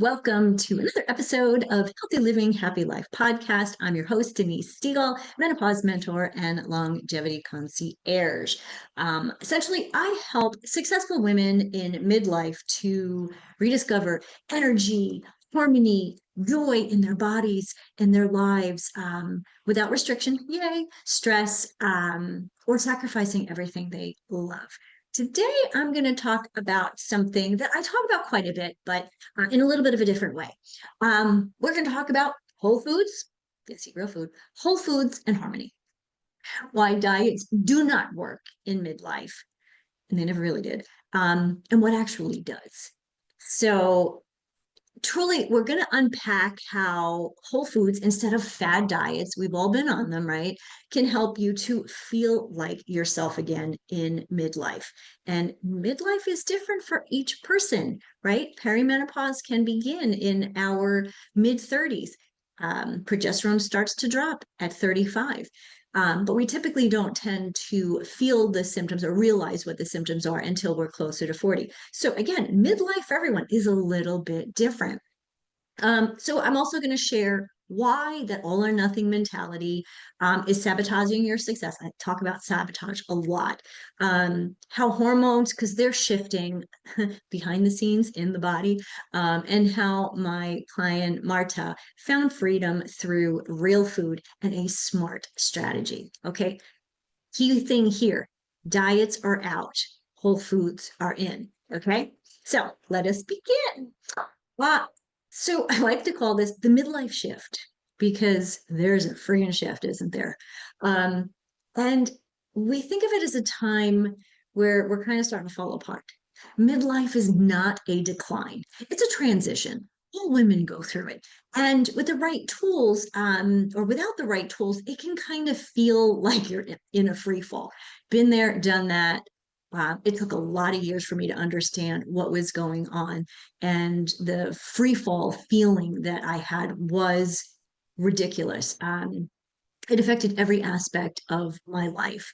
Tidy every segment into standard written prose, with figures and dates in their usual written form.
Welcome to another episode of Healthy Living, Happy Life podcast. I'm your host, Denise Stiegel, menopause mentor and longevity concierge. Essentially, I help successful women in midlife to rediscover energy, harmony, joy in their bodies, in their lives, without restriction, yay, stress, or sacrificing everything they love. Today, I'm going to talk about something that I talk about quite a bit, but in a little bit of a different way. We're going to talk about whole foods, yes, eat real food, whole foods and harmony. Why diets do not work in midlife, and they never really did, and what actually does. So truly, we're going to unpack how whole foods, instead of fad diets, we've all been on them, right, can help you to feel like yourself again in midlife. And midlife is different for each person, right? Perimenopause can begin in our mid 30s. Progesterone starts to drop at 35. But we typically don't tend to feel the symptoms or realize what the symptoms are until we're closer to 40. So again, midlife for everyone is a little bit different. So I'm also going to share why that all or nothing mentality is sabotaging your success. I talk about sabotage a lot. How hormones, because they're shifting behind the scenes in the body, and how my client Marta found freedom through real food and a smart strategy. Okay. Key thing here, diets are out, whole foods are in. Okay. So let us begin. Wow. So I like to call this the midlife shift because there's a friggin' shift, isn't there? Um, and we think of it as a time where we're kind of starting to fall apart. Midlife is not a decline, it's a transition. All women go through it. And with the right tools, or without the right tools, it can kind of feel like you're in a free fall. Been there, done that. It took a lot of years for me to understand what was going on. And the free fall feeling that I had was ridiculous. It affected every aspect of my life,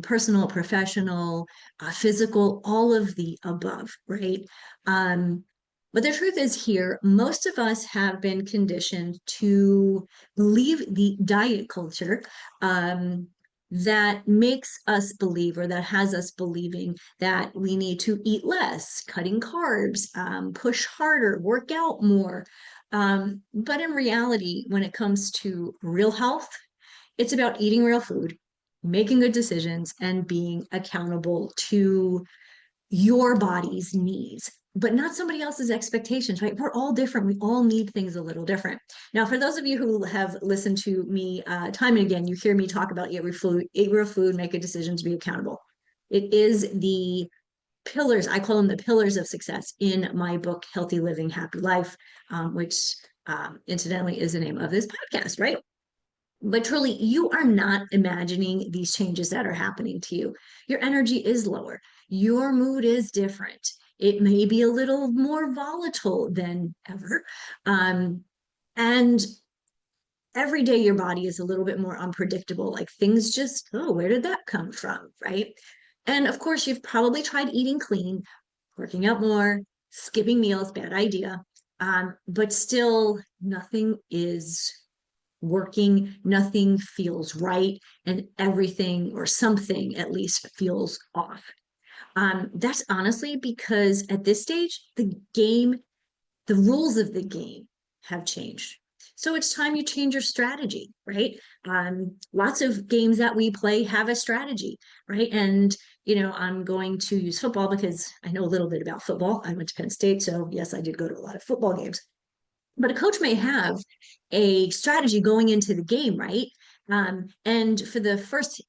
personal, professional, physical, all of the above, right? But the truth is here, most of us have been conditioned to believe the diet culture that makes us believe, or that has us believing, that we need to eat less, cutting carbs, push harder, work out more. But in reality, when it comes to real health, it's about eating real food, making good decisions, and being accountable to your body's needs, but not somebody else's expectations, right? We're all different. We all need things a little different. Now, for those of you who have listened to me time and again, you hear me talk about eat real food, make good decisions, be accountable. It is the pillars, I call them the pillars of success in my book, Healthy Living, Happy Life, which incidentally is the name of this podcast, right? But truly, you are not imagining these changes that are happening to you. Your energy is lower. Your mood is different. It may be a little more volatile than ever. And every day your body is a little bit more unpredictable. Like things just, oh, where did that come from? Right. And of course, you've probably tried eating clean, working out more, skipping meals, bad idea. But still, nothing is working, nothing feels right, and everything or something at least feels off. That's honestly because at this stage, the rules of the game have changed. So it's time you change your strategy, right? Lots of games that we play have a strategy, right? And, I'm going to use football because I know a little bit about football. I went to Penn State, so yes, I did go to a lot of football games. But a coach may have a strategy going into the game, right? And for the first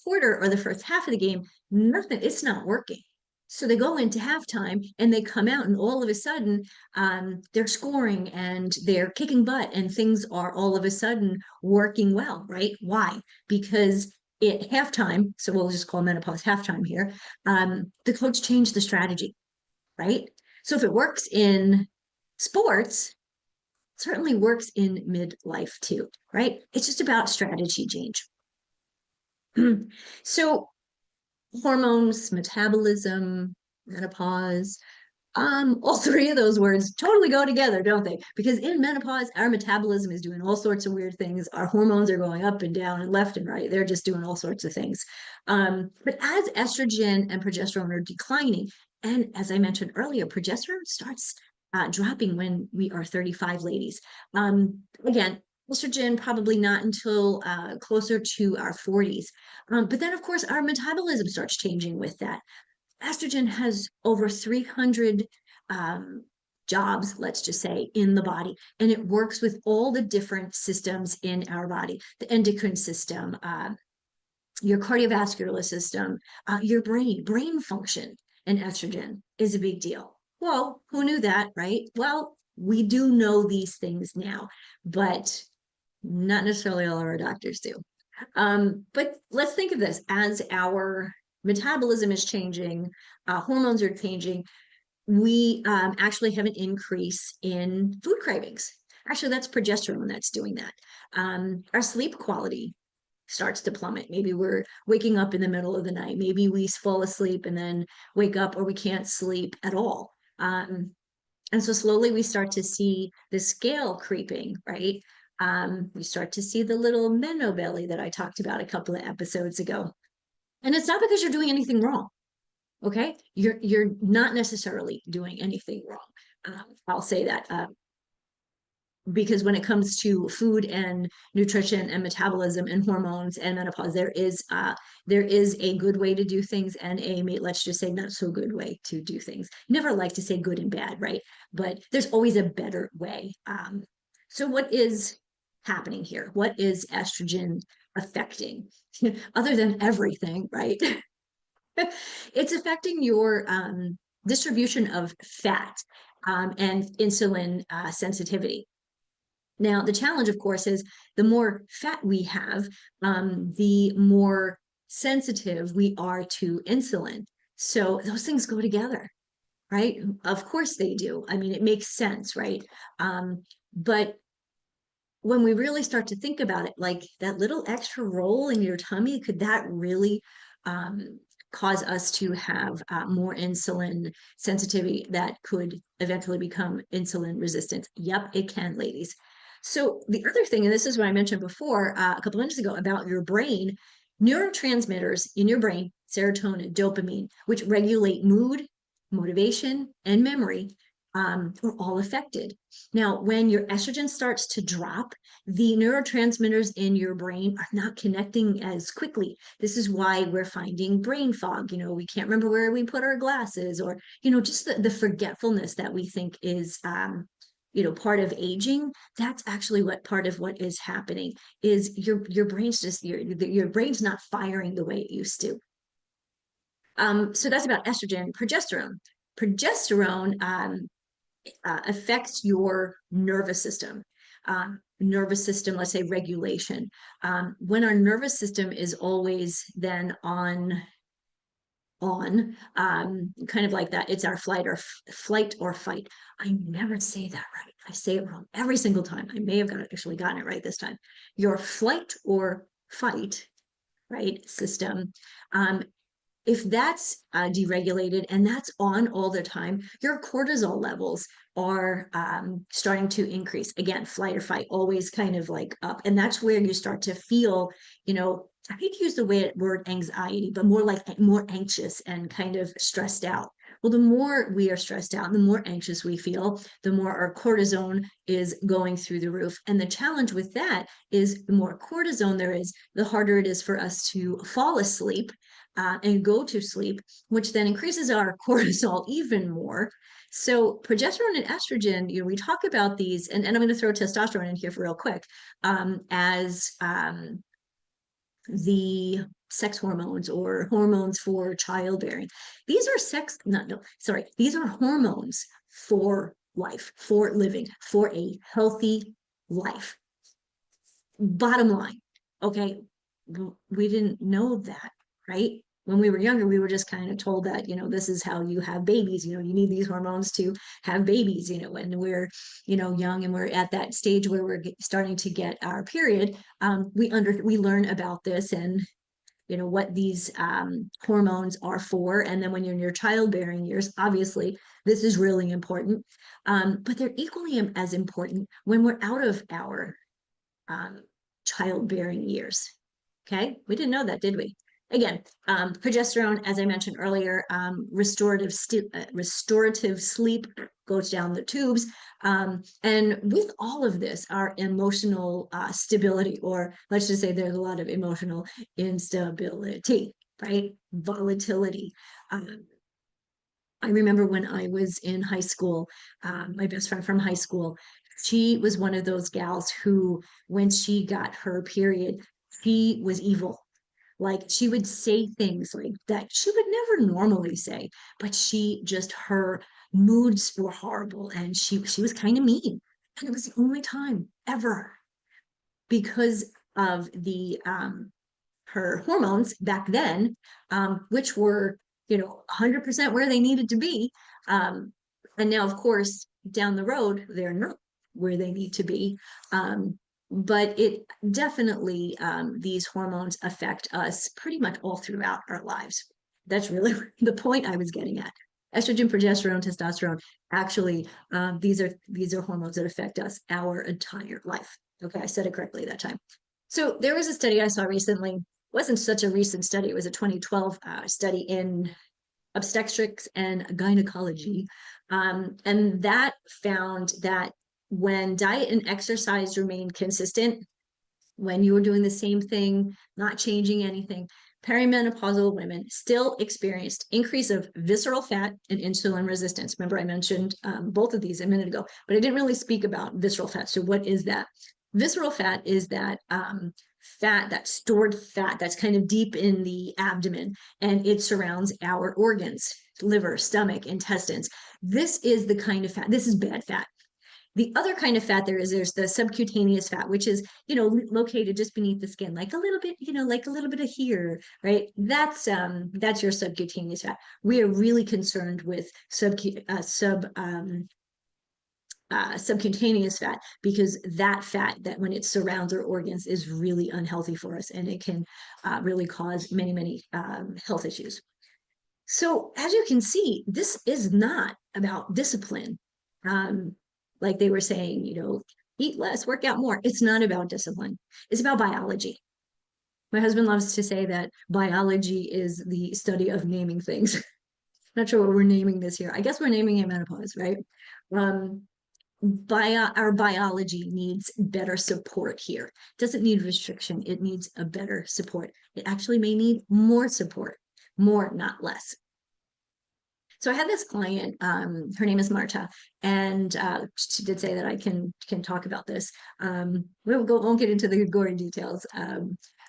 quarter or the first half of the game, nothing, it's not working. So they go into halftime and they come out, and all of a sudden, they're scoring and they're kicking butt, and things are all of a sudden working well, right? Why? Because at halftime, so we'll just call menopause halftime here, the coach changed the strategy, right? So if it works in sports, certainly works in midlife too, right? It's just about strategy change. So hormones, metabolism, menopause, All three of those words totally go together, don't they? Because in menopause, our metabolism is doing all sorts of weird things. Our hormones are going up and down and left and right. They're just doing all sorts of things. But as estrogen and progesterone are declining, and as I mentioned earlier, progesterone starts dropping when we are 35, ladies. Again, estrogen probably not until closer to our 40s. But then, of course, our metabolism starts changing with that. Estrogen has over 300 um, jobs, let's just say, in the body, and it works with all the different systems in our body, the endocrine system, your cardiovascular system, your brain function, and estrogen is a big deal. Well, who knew that, right? Well, we do know these things now, but not necessarily all of our doctors do. But let's think of this as our metabolism is changing, hormones are changing. We actually have an increase in food cravings. Actually, that's progesterone that's doing that. Our sleep quality starts to plummet. Maybe we're waking up in the middle of the night. Maybe we fall asleep and then wake up, or we can't sleep at all. And so slowly we start to see the scale creeping, right? We start to see the little meno belly that I talked about a couple of episodes ago. And it's not because you're doing anything wrong. Okay. You're not necessarily doing anything wrong. I'll say that because when it comes to food and nutrition and metabolism and hormones and menopause, there is a good way to do things and let's just say not so good way to do things. Never like to say good and bad, right? But there's always a better way. So what is happening here? What is estrogen affecting other than everything, right? It's affecting your distribution of fat and insulin sensitivity. Now, the challenge, of course, is the more fat we have, the more sensitive we are to insulin. So those things go together, right? Of course they do. I mean, it makes sense, right? But when we really start to think about it, like that little extra roll in your tummy, could that really cause us to have more insulin sensitivity that could eventually become insulin resistant? Yep, it can, ladies. So the other thing, and this is what I mentioned before a couple minutes ago about your brain, neurotransmitters in your brain, serotonin, dopamine, which regulate mood, motivation, and memory, are all affected. Now, when your estrogen starts to drop, the neurotransmitters in your brain are not connecting as quickly. This is why we're finding brain fog. We can't remember where we put our glasses, or, just the forgetfulness that we think is, part of aging. That's actually what part of what is happening is your brain's just, your brain's not firing the way it used to. So that's about estrogen. Progesterone affects your nervous system. Nervous system, let's say regulation. When our nervous system is always then on, kind of like that, it's our flight or fight. I never say that right. I say it wrong every single time. I may have actually gotten it right this time. Your flight or fight, right, system, if that's deregulated and that's on all the time, your cortisol levels are starting to increase. Again, flight or fight, always kind of like up. And that's where you start to feel, I hate to use the word anxiety, but more anxious and kind of stressed out. Well, the more we are stressed out, the more anxious we feel, the more our cortisone is going through the roof. And the challenge with that is the more cortisone there is, the harder it is for us to fall asleep and go to sleep, which then increases our cortisol even more. So progesterone and estrogen, we talk about these, and I'm going to throw testosterone in here for real quick, as the sex hormones or hormones for childbearing. These are these are hormones for life, for living, for a healthy life. Bottom line, okay, we didn't know that, right? When we were younger, we were just kind of told that, this is how you have babies, you need these hormones to have babies, when we're, young and we're at that stage where we're starting to get our period. We learn about this and, what these hormones are for. And then when you're in your childbearing years, obviously This is really important. But they're equally as important when we're out of our um, childbearing years. Okay, we didn't know that, did we? Again, progesterone, as I mentioned earlier, restorative sleep goes down the tubes. And with all of this, our emotional stability, or let's just say there's a lot of emotional instability, right? Volatility. Um, I remember when I was in high school, my best friend from high school, she was one of those gals who, when she got her period, she was evil. Like she would say things like that she would never normally say, but her moods were horrible and she was kind of mean. And it was the only time ever because of the her hormones back then, which were, 100% where they needed to be. Um, and now, of course, down the road, they're not where they need to be. But it definitely, these hormones affect us pretty much all throughout our lives. That's really the point I was getting at. Estrogen, progesterone, testosterone, actually, these are hormones that affect us our entire life. Okay, I said it correctly that time. So there was a study I saw recently. Wasn't such a recent study. It was a 2012 study in obstetrics and gynecology. And that found that when diet and exercise remained consistent, when you were doing the same thing, not changing anything, perimenopausal women still experienced increase of visceral fat and insulin resistance. Remember, I mentioned both of these a minute ago, but I didn't really speak about visceral fat. So what is that? Visceral fat is that fat, that stored fat that's kind of deep in the abdomen, and it surrounds our organs, liver, stomach, intestines. This is the kind of fat, this is bad fat. The other kind of fat there's the subcutaneous fat, which is, located just beneath the skin, like a little bit, like a little bit of here, right? That's your subcutaneous fat. We are really concerned with subcutaneous fat, because that fat, that when it surrounds our organs, is really unhealthy for us, and it can really cause many health issues. So as you can see, this is not about discipline. Like they were saying, eat less, work out more. It's not about discipline. It's about biology. My husband loves to say that biology is the study of naming things. Not sure what we're naming this here. I guess we're naming it menopause, right? Um, our biology needs better support here. It doesn't need restriction. It needs a better support. It actually may need more support, more, not less. So I had this client, her name is Marta, and she did say that I can talk about this. Won't get into the gory details,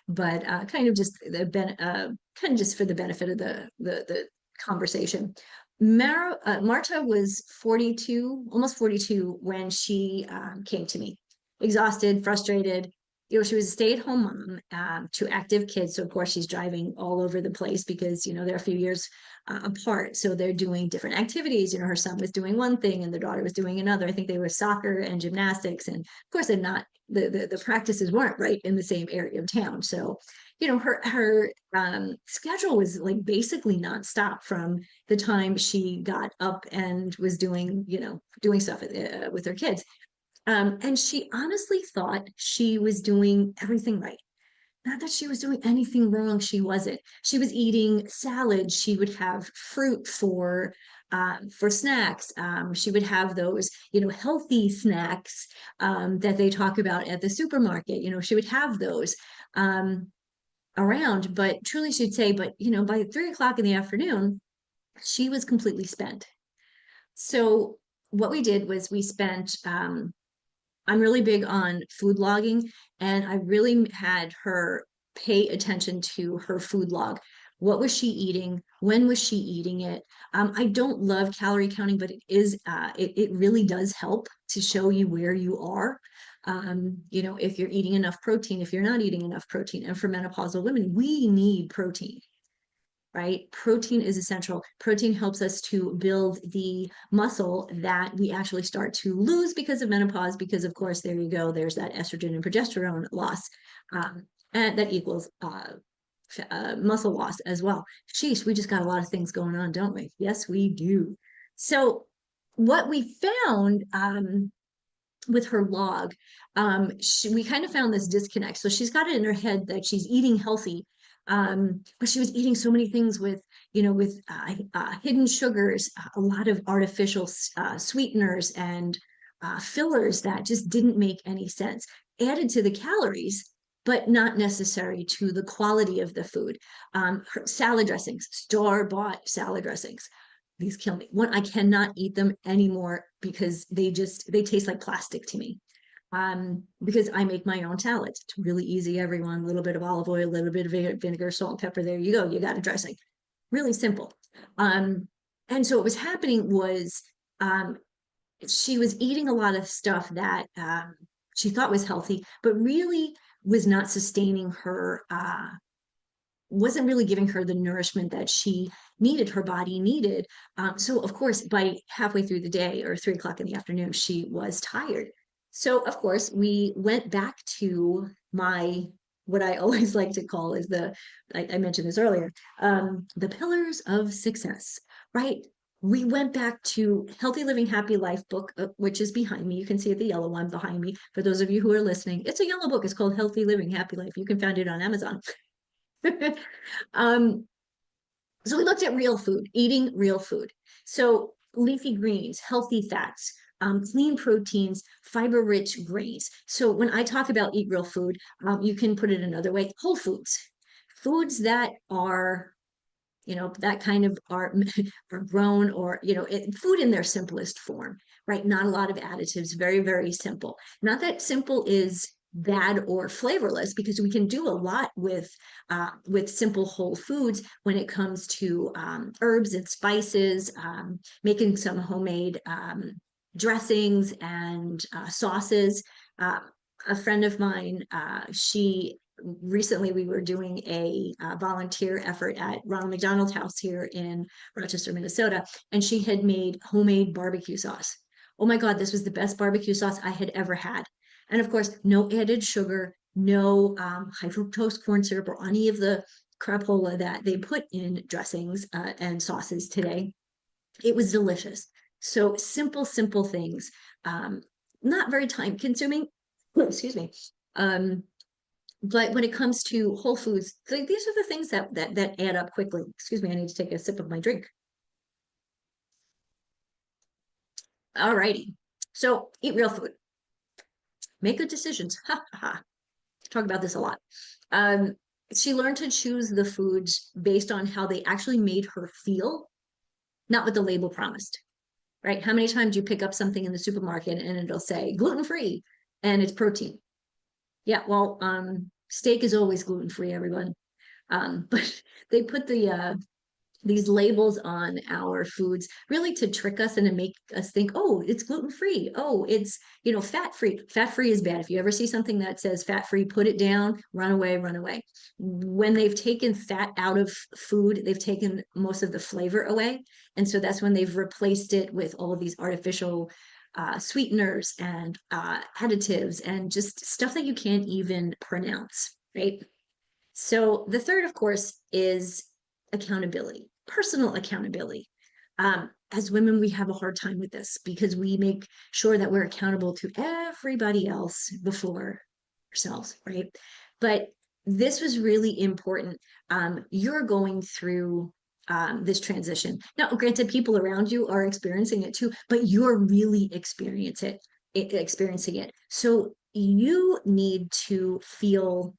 but kind of just for the benefit of the conversation. Marta was 42, almost 42, when she came to me, exhausted, frustrated. She was a stay-at-home mom to active kids. So of course she's driving all over the place because, they're a few years apart. So they're doing different activities. Her son was doing one thing and their daughter was doing another. I think they were soccer and gymnastics. And of course they're not, the practices weren't right in the same area of town. So, her schedule was like basically nonstop from the time she got up and was doing stuff with her kids. And she honestly thought she was doing everything right. Not that she was doing anything wrong. She wasn't. She was eating salad. She would have fruit for snacks. She would have those, healthy snacks that they talk about at the supermarket. She would have those around. But truly, she'd say, but by 3 o'clock in the afternoon, she was completely spent. So what we did was we spent I'm really big on food logging, and I really had her pay attention to her food log. What was she eating? When was she eating it? I don't love calorie counting, but it really does help to show you where you are. If you're eating enough protein, if you're not eating enough protein. And for menopausal women, we need protein, right? Protein is essential. Protein helps us to build the muscle that we actually start to lose because of menopause, because of course, there you go, there's that estrogen and progesterone loss. And that equals muscle loss as well. Sheesh, we just got a lot of things going on, don't we? Yes, we do. So what we found with her log, we kind of found this disconnect. So she's got it in her head that she's eating healthy, but she was eating so many things with, with hidden sugars, a lot of artificial sweeteners and fillers that just didn't make any sense. Added to the calories, but not necessary to the quality of the food. Salad dressings, store-bought salad dressings, these kill me. One, I cannot eat them anymore because they taste like plastic to me. Because I make my own salads. It's really easy, everyone. A little bit of olive oil, a little bit of vinegar, salt, and pepper. There you go. You got a dressing. Really simple. And so what was happening was she was eating a lot of stuff that she thought was healthy, but really was not sustaining her wasn't really giving her the nourishment that she needed, her body needed. So, of course, by halfway through the day or 3 o'clock in the afternoon, she was tired. So, of course, we went back to what I always like to call is I mentioned this earlier, the pillars of success, right? We went back to Healthy Living Happy Life book, which is behind me. You can see it, the yellow one behind me. For those of you who are listening, it's a yellow book. It's called Healthy Living Happy Life. You can find it on Amazon. um, so we looked at real food, eating real food. So leafy greens, healthy fats, clean proteins, fiber-rich grains. So when I talk about eat real food, you can put it another way: whole foods, foods that are that kind of are grown, or food in their simplest form, right? Not a lot of additives, very, very simple. Not that simple is bad or flavorless, because we can do a lot with simple whole foods when it comes to herbs and spices, making some homemade dressings and sauces. A friend of mine, she recently we were doing a volunteer effort at Ronald McDonald's house here in Rochester, Minnesota, and she had made homemade barbecue sauce. Oh my God, this was the best barbecue sauce I had ever had. And of course, no added sugar, no high fructose corn syrup, or any of the crapola that they put in dressings and sauces today. It was delicious. So simple, simple things, not very time consuming. Excuse me. But when it comes to whole foods, these are the things that add up quickly. Excuse me, I need to take a sip of my drink. All righty. So eat real food. Make good decisions. Ha ha ha. Talk about this a lot. She learned to choose the foods based on how they actually made her feel, not what the label promised, right? How many times do you pick up something in the supermarket and it'll say gluten-free and it's protein? Yeah, well, steak is always gluten-free, everyone. But they put these labels on our foods really to trick us and to make us think, oh, it's gluten-free. Oh, it's, fat-free. Fat-free is bad. If you ever see something that says fat-free, put it down, run away, run away. When they've taken fat out of food, they've taken most of the flavor away. And so that's when they've replaced it with all of these artificial sweeteners and additives and just stuff that you can't even pronounce, right? So the third, of course, is accountability, personal accountability. As women, we have a hard time with this because we make sure that we're accountable to everybody else before ourselves, right? But this was really important. You're going through this transition. Now, granted, people around you are experiencing it too, but you're really experiencing it. So you need to feel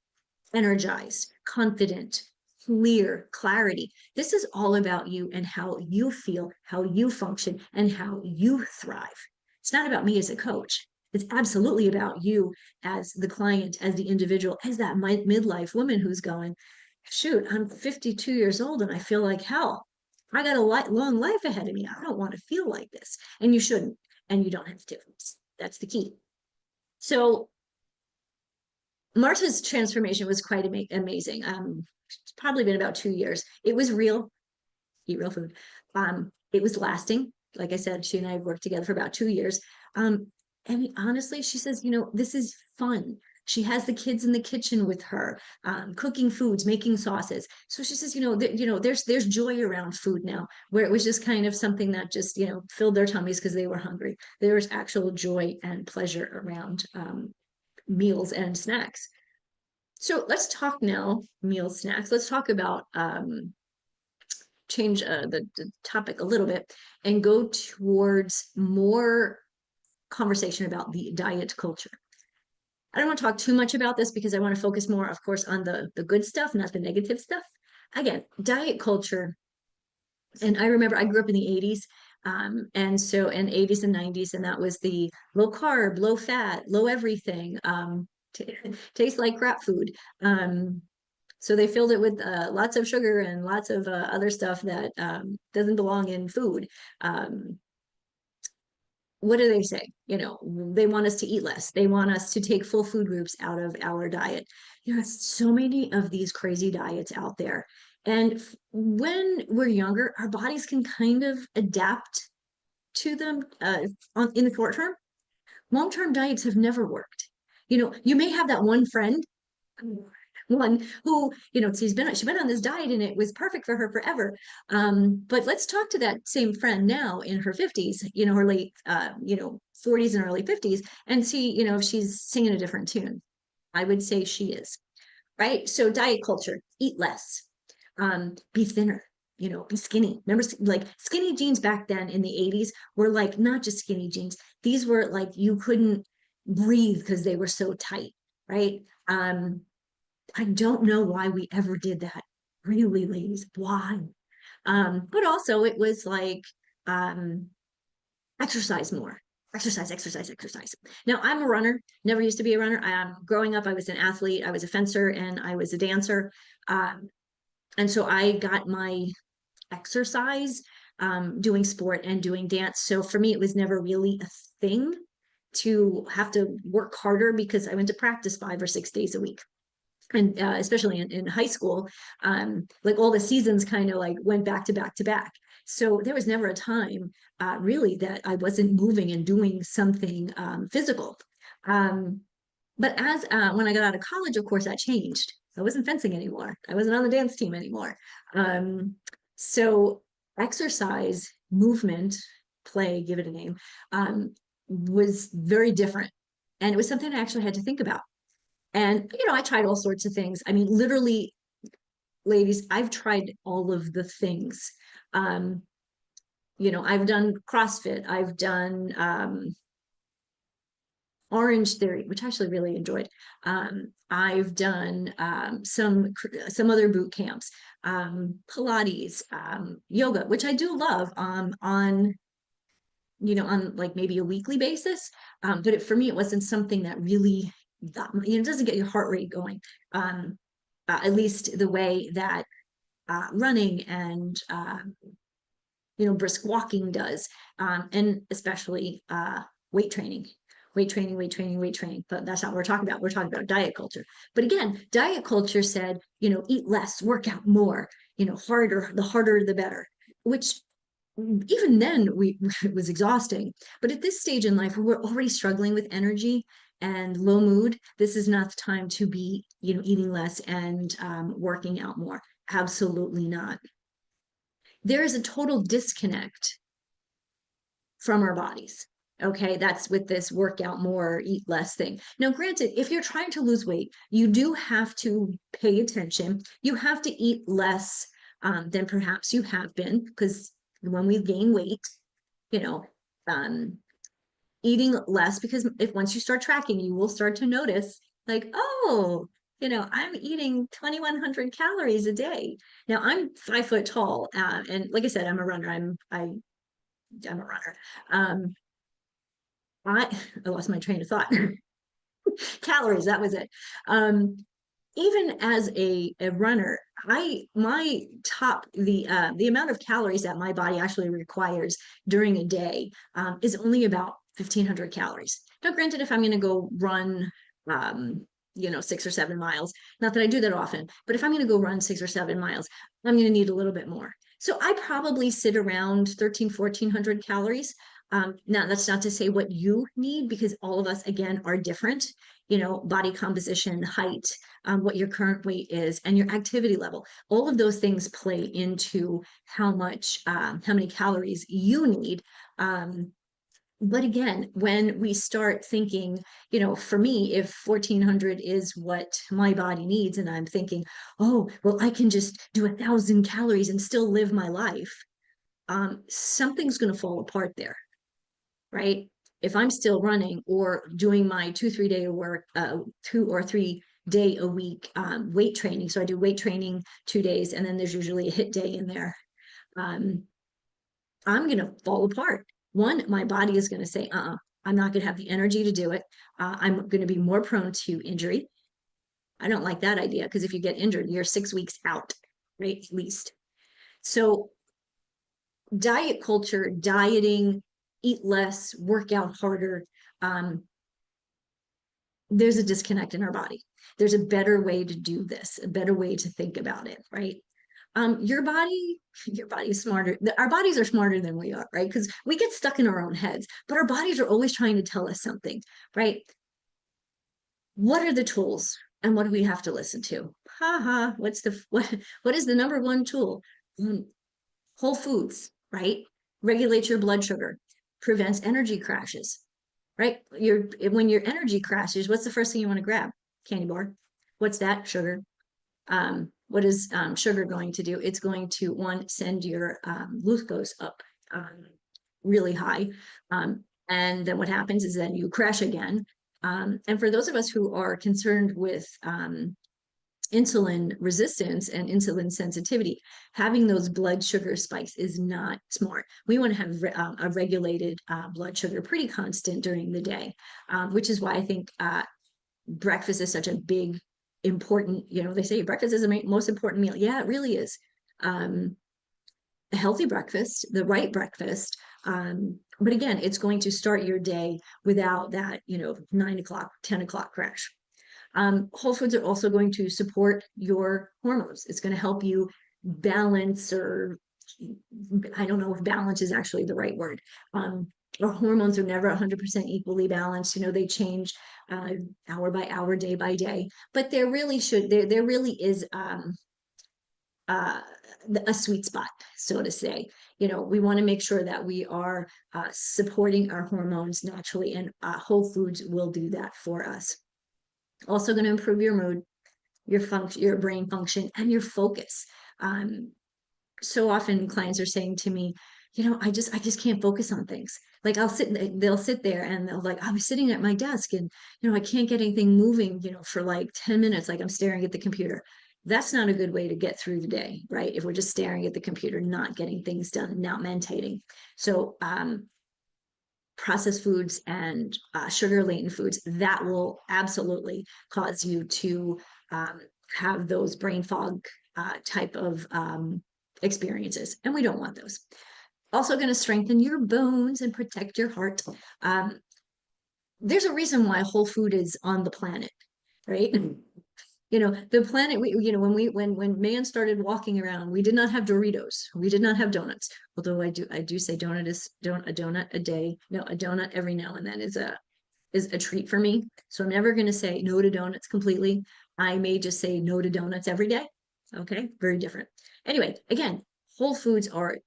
energized, confident, clear, clarity. This is all about you and how you feel, how you function, and how you thrive. It's not about me as a coach. It's absolutely about you as the client, as the individual, as that midlife woman who's going, shoot, I'm 52 years old and I feel like hell. I got a long life ahead of me. I don't want to feel like this. And you shouldn't, and you don't have to. That's the key. So Marta's transformation was quite amazing. It's probably been about 2 years. It was real, eat real food. It was lasting. Like I said, she and I worked together for about 2 years. And honestly, she says, this is fun. She has the kids in the kitchen with her, cooking foods, making sauces. So she says, there's joy around food now, where it was just kind of something that just, filled their tummies because they were hungry. There was actual joy and pleasure around meals and snacks. So let's talk now, meal snacks. Let's talk about change the topic a little bit and go towards more conversation about the diet culture. I don't want to talk too much about this because I want to focus more, of course, on the good stuff, not the negative stuff. Again, diet culture. And I remember I grew up in the 80s. And 80s and 90s, and that was the low carb, low fat, low everything, tastes like crap food. So they filled it with lots of sugar and lots of other stuff that doesn't belong in food. What do they say? They want us to eat less. They want us to take full food groups out of our diet. So many of these crazy diets out there. And when we're younger, our bodies can kind of adapt to them in the short term. Long-term diets have never worked. You may have that one friend, one who, she went on this diet and it was perfect for her forever. But let's talk to that same friend now in her 50s, her late 40s and early 50s, and see, if she's singing a different tune. I would say she is, right? So diet culture, eat less, be thinner, be skinny. Remember, like skinny jeans back then in the 80s were like not just skinny jeans. These were like you couldn't breathe because they were so tight, right? I don't know why we ever did that. Really, ladies, why? But also it was like um, exercise more. Exercise, exercise, exercise. Now I'm a runner, never used to be a runner. Growing up, I was an athlete, I was a fencer, and I was a dancer. And so I got my exercise doing sport and doing dance. So for me, it was never really a thing to have to work harder because I went to practice 5 or 6 days a week. And especially in high school, like all the seasons kind of like went back to back to back. So there was never a time really that I wasn't moving and doing something physical. Um, but as when I got out of college, of course, that changed. I wasn't fencing anymore. I wasn't on the dance team anymore. Um, so exercise, movement, play, give it a name, was very different. And it was something I actually had to think about. And, I tried all sorts of things. I mean, literally, ladies, I've tried all of the things. Um, I've done CrossFit, I've done Orange Theory, which I actually really enjoyed. I've done some other boot camps, Pilates, yoga, which I do love on like maybe a weekly basis. But for me, it wasn't something that really it doesn't get your heart rate going. At least the way that running and brisk walking does, and especially weight training. Weight training, weight training, weight training. But that's not what we're talking about. We're talking about diet culture. But again, diet culture said, eat less, work out more, harder, the harder, the better, which even then it was exhausting. But at this stage in life, where we're already struggling with energy and low mood, this is not the time to be, eating less and working out more. Absolutely not. There is a total disconnect from our bodies. Okay, that's with this workout more, eat less thing. Now, granted, if you're trying to lose weight, you do have to pay attention. You have to eat less than perhaps you have been, because when we gain weight, you know, um, eating less, because if once you start tracking, you will start to notice like, oh, I'm eating 2,100 calories a day. Now I'm 5 foot tall, and like I said, I'm a runner. I'm a runner. Um, I lost my train of thought. Calories, that was it. Even as a runner, the amount of calories that my body actually requires during a day is only about 1,500 calories. Now, granted, if I'm going to go run 6 or 7 miles, not that I do that often, but if I'm going to go run 6 or 7 miles, I'm going to need a little bit more. So I probably sit around 1,400 calories. Now, that's not to say what you need, because all of us, again, are different. body composition, height, what your current weight is, and your activity level. All of those things play into how many calories you need. But again, when we start thinking, for me, if 1400 is what my body needs, and I'm thinking, oh, well, I can just do 1,000 calories and still live my life, something's going to fall apart there, right? If I'm still running or doing my 2 or 3 day work, 2 or 3 day a week weight training. So I do weight training 2 days, and then there's usually a hit day in there. Um, I'm going to fall apart. One, my body is going to say, I'm not going to have the energy to do it. I'm going to be more prone to injury. I don't like that idea, because if you get injured, you're 6 weeks out, right? At least. So diet culture, dieting, eat less, work out harder. There's a disconnect in our body. There's a better way to do this, a better way to think about it, right? Your body is smarter. Our bodies are smarter than we are, right? Because we get stuck in our own heads, but our bodies are always trying to tell us something, right? What are the tools, and what do we have to listen to? What is the number one tool? Whole foods, right? Regulates your blood sugar, prevents energy crashes, right? When your energy crashes, what's the first thing you want to grab? Candy bar. What's that? Sugar. What is sugar going to do? It's going to, one, send your glucose up really high. And then what happens is then you crash again. And for those of us who are concerned with insulin resistance and insulin sensitivity, having those blood sugar spikes is not smart. We want to have a regulated blood sugar pretty constant during the day, which is why I think breakfast is such a big, important, they say breakfast is the most important meal. Yeah, it really is. A healthy breakfast, the right breakfast. But again, it's going to start your day without that, 9 o'clock, 10 o'clock crash. Whole foods are also going to support your hormones. It's going to help you balance, or I don't know if balance is actually the right word. Our hormones are never 100% equally balanced. They change hour by hour, day by day. But there really is a sweet spot, so to say. We want to make sure that we are supporting our hormones naturally, and whole foods will do that for us. Also going to improve your mood, your brain function, and your focus. So often clients are saying to me, I just can't focus on things. Like they'll sit there and they'll like, I was sitting at my desk and, I can't get anything moving, for like 10 minutes, like I'm staring at the computer. That's not a good way to get through the day, right? If we're just staring at the computer, not getting things done, not meditating. So, processed foods and sugar-laden foods, that will absolutely cause you to have those brain fog type of experiences, and we don't want those. Also going to strengthen your bones and protect your heart. There's a reason why whole food is on the planet, right? The planet, when man started walking around, we did not have Doritos, we did not have donuts. Although I do say a donut a day, no, a donut every now and then is a treat for me. So I'm never going to say no to donuts completely. I may just say no to donuts every day. Okay, very different. Anyway, again, whole foods are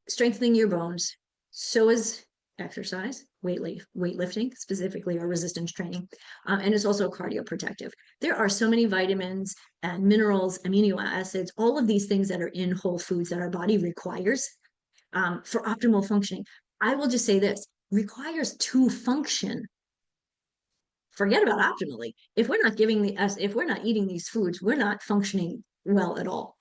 strengthening your bones. So is exercise, weightlifting specifically, or resistance training, and it's also cardioprotective. There are so many vitamins and minerals, amino acids, all of these things that are in whole foods that our body requires for optimal functioning. I will just say this: requires to function. Forget about optimally. If we're not eating these foods, we're not functioning well at all.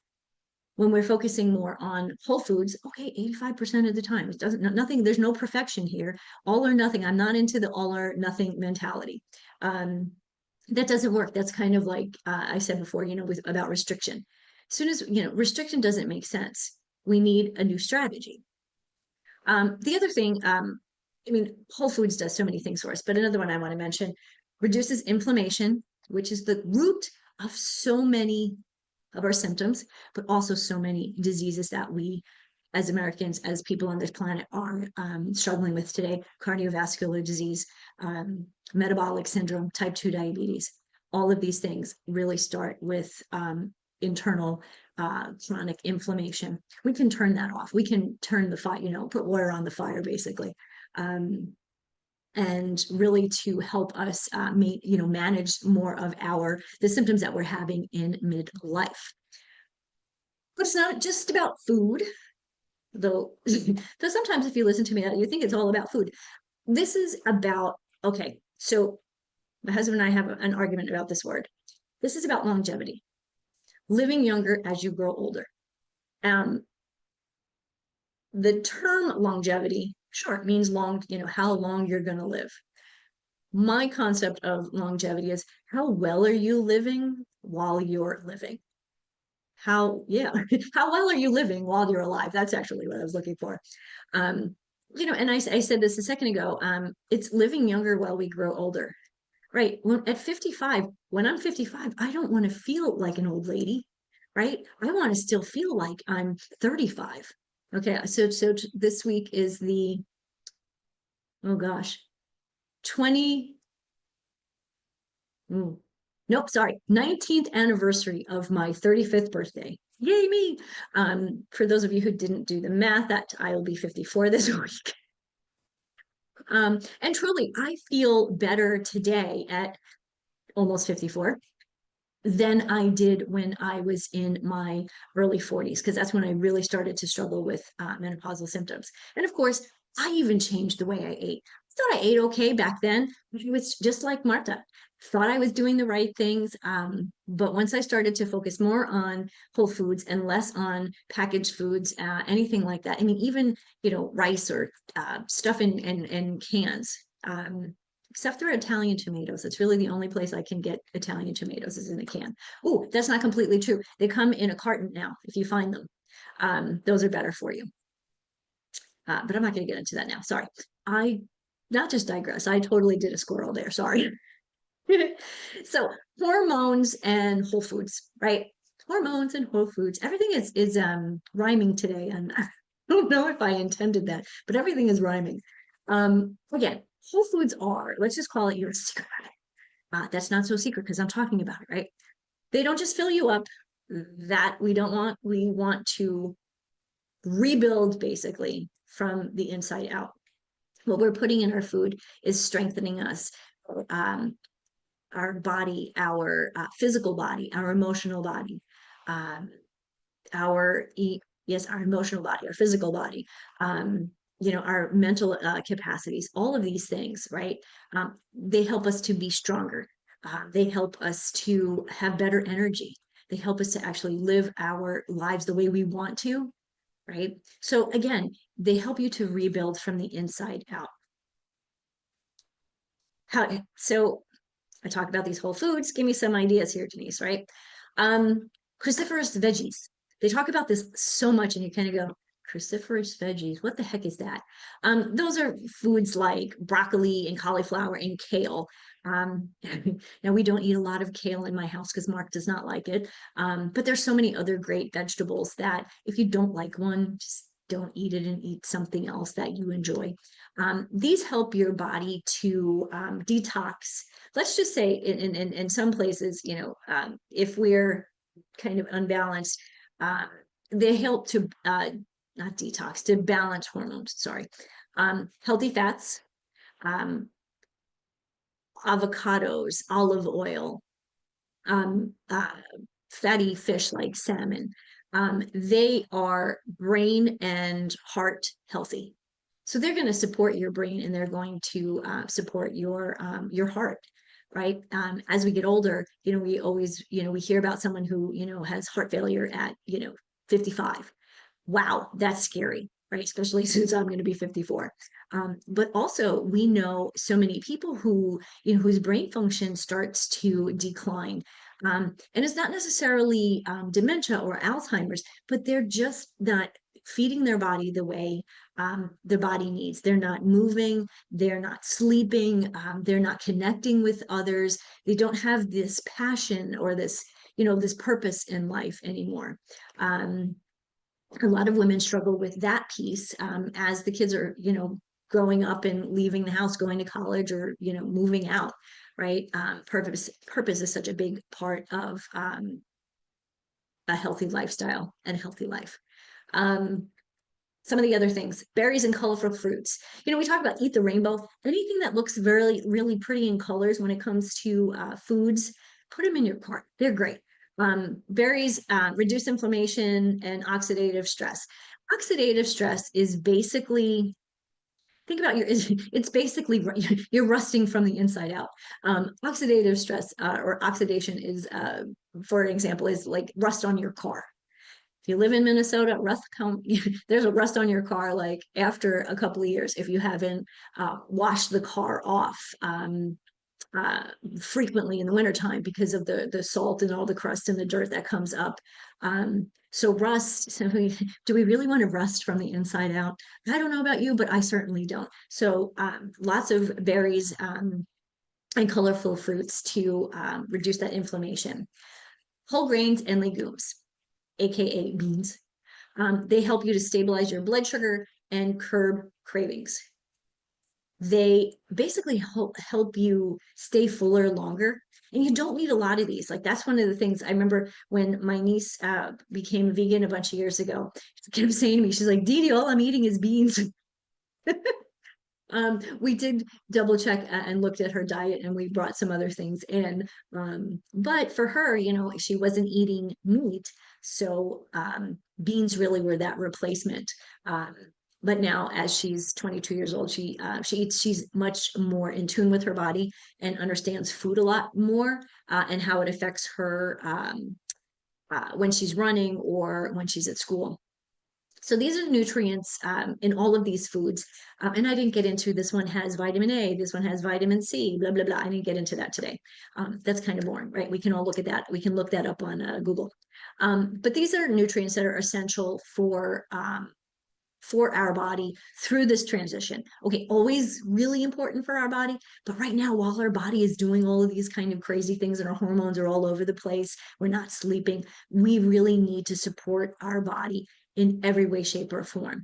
When we're focusing more on whole foods, okay, 85% of the time, it doesn't, nothing, there's no perfection here. All or nothing. I'm not into the all or nothing mentality. That doesn't work. That's kind of like I said before, about restriction. As soon as, restriction doesn't make sense, we need a new strategy. The other thing, Whole Foods does so many things for us, but another one I want to mention, reduces inflammation, which is the root of so many of our symptoms, but also so many diseases that we as Americans, as people on this planet are struggling with today: cardiovascular disease, metabolic syndrome, type 2 diabetes. All of these things really start with internal chronic inflammation. We can turn that off. We can turn the fire, put water on the fire, basically. And really to help us manage more of the symptoms that we're having in midlife. But it's not just about food, though. Though sometimes if you listen to me, you think it's all about food. This is about, okay, so my husband and I have an argument about this word. This is about longevity, living younger as you grow older. The term longevity, sure, it means long, how long you're going to live. My concept of longevity is, how well are you living while you're living? How well are you living while you're alive? That's actually what I was looking for. And I said this a second ago, it's living younger while we grow older, right? At 55, when I'm 55, I don't want to feel like an old lady, right? I want to still feel like I'm 35. Okay, so this week is oh gosh, 20, nope, sorry, 19th anniversary of my 35th birthday. Yay me. For those of you who didn't do the math, that I will be 54 this week. And truly, I feel better today at almost 54 than I did when I was in my early 40s, because that's when I really started to struggle with menopausal symptoms. And of course, I even changed the way I ate. I thought I ate okay back then. It was just like Marta. Thought I was doing the right things. But once I started to focus more on whole foods and less on packaged foods, anything like that, I mean, even, rice or stuff in cans, except for Italian tomatoes. It's really the only place I can get Italian tomatoes is in a can. Oh, that's not completely true. They come in a carton now, if you find them. Those are better for you. But I'm not going to get into that now. Sorry. I not just digress. I totally did a squirrel there. Sorry. So hormones and whole foods, right? Hormones and whole foods. Everything is rhyming today, and I don't know if I intended that, but everything is rhyming. Again, whole foods are, let's just call it your secret. That's not so secret because I'm talking about it, right? They don't just fill you up. That we don't want. We want to rebuild basically from the inside out. What we're putting in our food is strengthening us, our body, our physical body, our emotional body, our emotional body, our physical body, our mental capacities, all of these things, right? They help us to be stronger. They help us to have better energy. They help us to actually live our lives the way we want to, right? So again, they help you to rebuild from the inside out. So I talk about these whole foods. Give me some ideas here, Denise, right? Cruciferous veggies. They talk about this so much, and you kind of go, cruciferous veggies, what the heck is that? Those are foods like broccoli and cauliflower and kale. Now, we don't eat a lot of kale in my house because Mark does not like it. But there's so many other great vegetables that if you don't like one, just don't eat it and eat something else that you enjoy. These help your body to detox. Let's just say in some places, if we're kind of unbalanced, they help to not detox, to balance hormones, sorry. Healthy fats, avocados, olive oil, fatty fish like salmon. They are brain and heart healthy. So they're going to support your brain and they're going to support your heart, right? As we get older, we always, we hear about someone who, has heart failure at, 55. Wow, that's scary, right? Especially since I'm going to be 54. But also we know so many people who, whose brain function starts to decline. And it's not necessarily dementia or Alzheimer's, but they're just not feeding their body the way their body needs. They're not moving, they're not sleeping, they're not connecting with others. They don't have this passion or this, this purpose in life anymore. A lot of women struggle with that piece as the kids are, growing up and leaving the house, going to college, or moving out. Right? Purpose is such a big part of a healthy lifestyle and a healthy life. Um, some of the other things, berries and colorful fruits. We talk about eat the rainbow. Anything that looks very, really pretty in colors when it comes to foods, put them in your cart. They're great. Berries reduce inflammation and oxidative stress. Oxidative stress is basically, think about it's basically you're rusting from the inside out. Oxidative stress or oxidation is, for example, is like rust on your car. If you live in Minnesota, there's a rust on your car like after a couple of years if you haven't washed the car off uh, frequently in the wintertime because of the salt and all the crust and the dirt that comes up. So rust, do we really want to rust from the inside out? I don't know about you, but I certainly don't. So lots of berries and colorful fruits to reduce that inflammation. Whole grains and legumes, aka beans. They help you to stabilize your blood sugar and curb cravings. They basically help you stay fuller longer. And you don't need a lot of these. Like that's one of the things I remember when my niece became vegan a bunch of years ago. She kept saying to me, she's like, Dee, all I'm eating is beans. We did double check and looked at her diet and we brought some other things in. But for her, she wasn't eating meat. So beans really were that replacement. But now as she's 22 years old, she's much more in tune with her body and understands food a lot more and how it affects her when she's running or when she's at school. So these are nutrients in all of these foods. And I didn't get into this one has vitamin A, this one has vitamin C, blah, blah, blah. I didn't get into that today. That's kind of boring, right? We can all look at that. We can look that up on Google. But these are nutrients that are essential for our body through this transition. Okay, always really important for our body, but right now, while our body is doing all of these kind of crazy things and our hormones are all over the place, we're not sleeping, we really need to support our body in every way, shape, or form.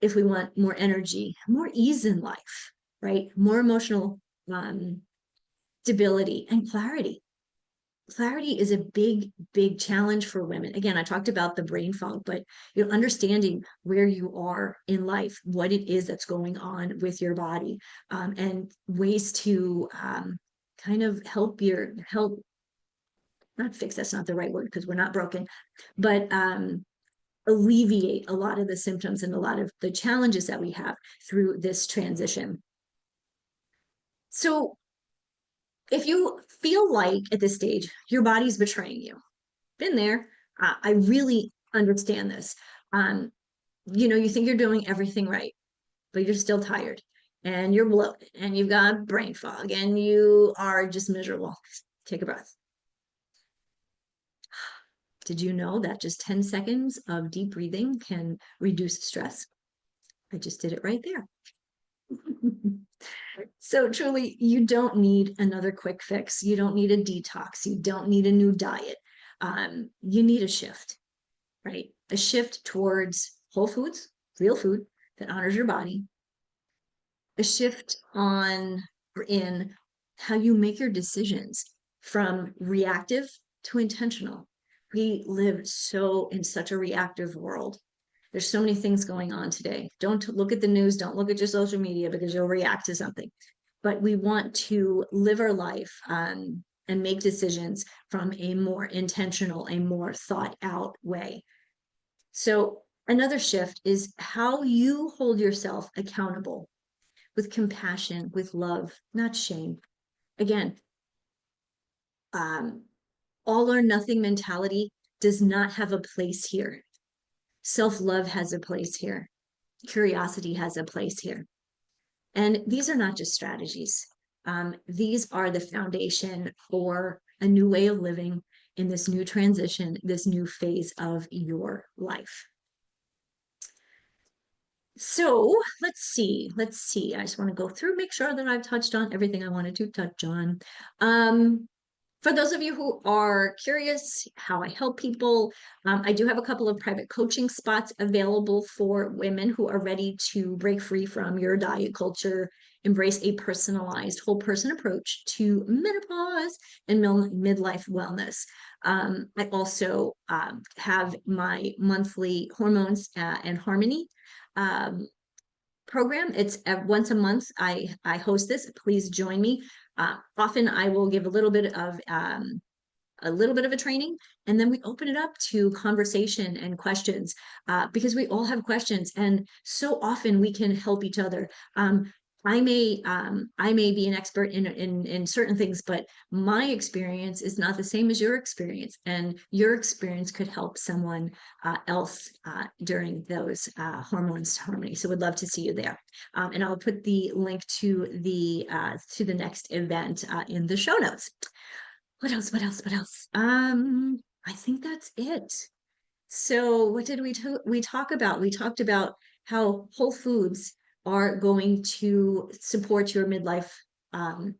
If we want more energy, more ease in life, right? More emotional stability and clarity. Clarity is a big, big challenge for women. Again, I talked about the brain fog, but understanding where you are in life, what it is that's going on with your body, and ways to kind of help not fix, that's not the right word because we're not broken, but alleviate a lot of the symptoms and a lot of the challenges that we have through this transition. So if you feel like at this stage your body's betraying you, been there, I really understand this. You think you're doing everything right, but you're still tired and you're bloated and you've got brain fog and you are just miserable. Take a breath. Did you know that just 10 seconds of deep breathing can reduce stress? I just did it right there. So truly, you don't need another quick fix. You don't need a detox. You don't need a new diet. You need a shift, right? A shift towards whole foods, real food that honors your body. A shift in how you make your decisions from reactive to intentional. We live in such a reactive world. There's so many things going on today. Don't look at the news, don't look at your social media because you'll react to something. But we want to live our life and make decisions from a more intentional, a more thought out way. So another shift is how you hold yourself accountable with compassion, with love, not shame. Again, all or nothing mentality does not have a place here. Self-love has a place here. Curiosity has a place here. And these are not just strategies. These are the foundation for a new way of living in this new transition, this new phase of your life. So let's see. I just want to go through, make sure that I've touched on everything I wanted to touch on. For those of you who are curious how I help people, I do have a couple of private coaching spots available for women who are ready to break free from your diet culture, embrace a personalized whole person approach to menopause and midlife wellness. I also have my monthly hormones and harmony um, program. It's once a month. I host this. Please join me. Often I will give a little bit of a training, and then we open it up to conversation and questions because we all have questions, and so often we can help each other. I may be an expert in certain things, but my experience is not the same as your experience, and your experience could help someone else during those hormones harmony. So, would love to see you there, and I'll put the link to the next event in the show notes. What else? What else? What else? I think that's it. So what did we talk about? We talked about how whole foods are going to support your midlife um,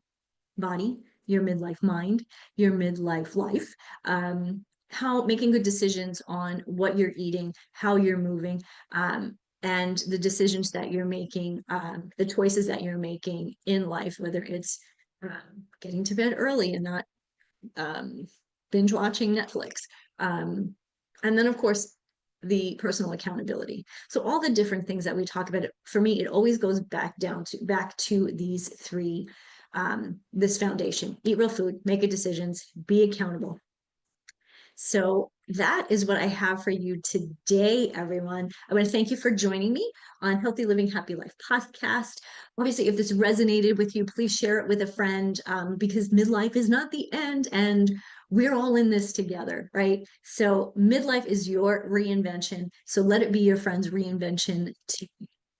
body, your midlife mind, your midlife life. How making good decisions on what you're eating, how you're moving, and the decisions that you're making, the choices that you're making in life, whether it's getting to bed early and not um, binge watching Netflix. And then, of course, the personal accountability. So all the different things that we talk about, for me, it always goes back to these three, this foundation: eat real food, make good decisions, be accountable. So that is what I have for you today, everyone. I want to thank you for joining me on Healthy Living, Happy Life podcast. Obviously, if this resonated with you, please share it with a friend because midlife is not the end and we're all in this together, right? So midlife is your reinvention. So let it be your friend's reinvention too.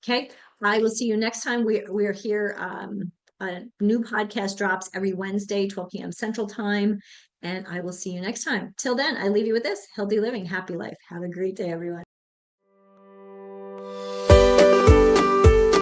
Okay. I will see you next time. We're here. A new podcast drops every Wednesday, 12 p.m. Central Time. And I will see you next time. Till then, I leave you with this: healthy living, happy life. Have a great day, everyone.